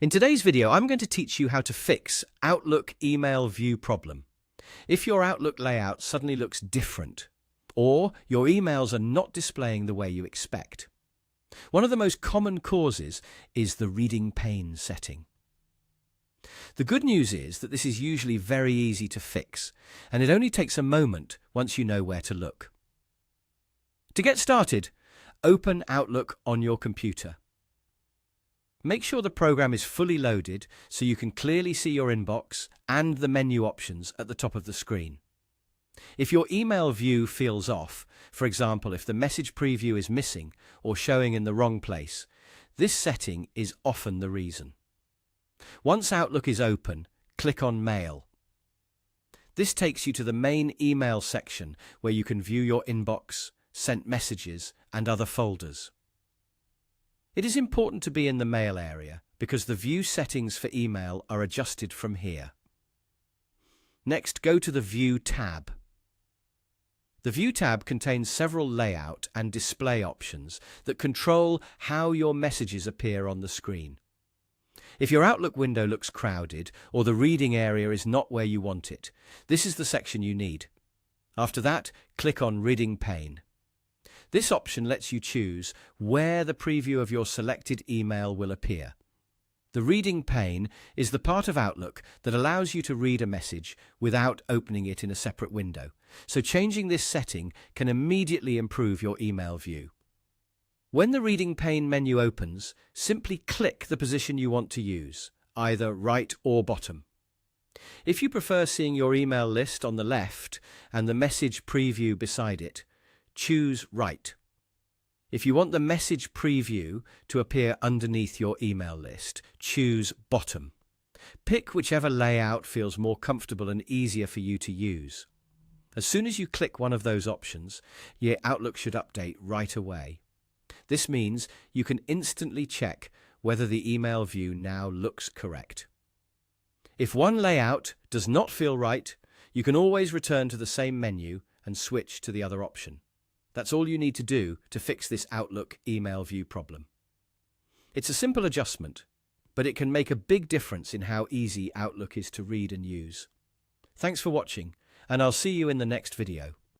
In today's video, I'm going to teach you how to fix Outlook email view problem. If your Outlook layout suddenly looks different, or your emails are not displaying the way you expect. One of the most common causes is the reading pane setting. The good news is that this is usually very easy to fix, and it only takes a moment once you know where to look. To get started, open Outlook on your computer. Make sure the program is fully loaded so you can clearly see your inbox and the menu options at the top of the screen. If your email view feels off, for example, if the message preview is missing or showing in the wrong place, this setting is often the reason. Once Outlook is open, click on Mail. This takes you to the main email section where you can view your inbox, sent messages, and other folders. It is important to be in the Mail area because the view settings for email are adjusted from here. Next, go to the View tab. The View tab contains several layout and display options that control how your messages appear on the screen. If your Outlook window looks crowded or the reading area is not where you want it, this is the section you need. After that, click on Reading Pane. This option lets you choose where the preview of your selected email will appear. The reading pane is the part of Outlook that allows you to read a message without opening it in a separate window, so changing this setting can immediately improve your email view. When the reading pane menu opens, simply click the position you want to use, either right or bottom. If you prefer seeing your email list on the left and the message preview beside it, choose right. If you want the message preview to appear underneath your email list, choose bottom. Pick whichever layout feels more comfortable and easier for you to use. As soon as you click one of those options, your Outlook should update right away. This means you can instantly check whether the email view now looks correct. If one layout does not feel right, you can always return to the same menu and switch to the other option. That's all you need to do to fix this Outlook email view problem. It's a simple adjustment, but it can make a big difference in how easy Outlook is to read and use. Thanks for watching, and I'll see you in the next video.